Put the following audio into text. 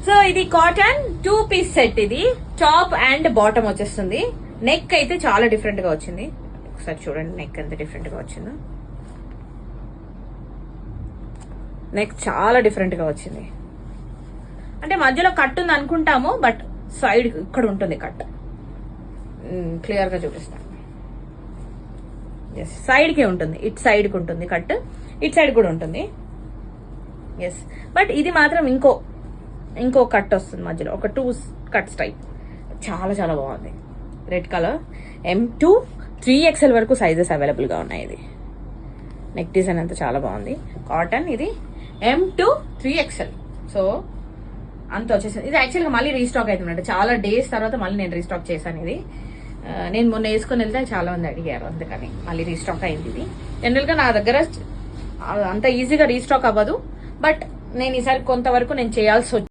So ఇది cotton 2-piece set. ఇది top and bottom వచ్చేస్తుంది. నెక్ అయితే చాలా డిఫరెంట్ గా వచ్చింది. ఒకసారి చూడండి నెక్ ఎంత డిఫరెంట్ గా వచ్చిందో. నెక్ చాలా డిఫరెంట్ గా వచ్చింది. అంటే మధ్యలో కట్ ఉంది అనుకుంటాము, బట్ సైడ్ ఇక్కడ ఉంటుంది కట్. క్లియర్ గా చూపిస్తాను. ఎస్, సైడ్ కి ఉంటుంది, ఇటు సైడ్ కి ఉంటుంది కట్, ఇటు సైడ్ కూడా ఉంటుంది. ఎస్, బట్ ఇది మాత్రం ఇంకో కట్ వస్తుంది మధ్యలో, ఒక 2 కట్స్ టైప్. చాలా చాలా బాగుంది. Red colour. M2 3XL వరకు సైజెస్ అవైలబుల్ గా ఉన్నాయి. ఇది నెక్ డిజైన్ అంతా చాలా బాగుంది. కాటన్. ఇది M2 3XL. సో అంత వచ్చేసింది. ఇది యాక్చువల్గా మళ్ళీ రీస్టాక్ అవుతుందంట. చాలా డేస్ తర్వాత మళ్ళీ నేను రీస్టాక్ చేశాను. ఇది నేను మొన్న వేసుకొని వెళ్తే చాలా మంది అడిగారు, అందుకని మళ్ళీ రీస్టాక్ అయింది. ఇది జనరల్గా నా దగ్గర అంత ఈజీగా రీస్టాక్ అవ్వదు, బట్ నేను ఈసారి కొంతవరకు నేను చేయాల్సి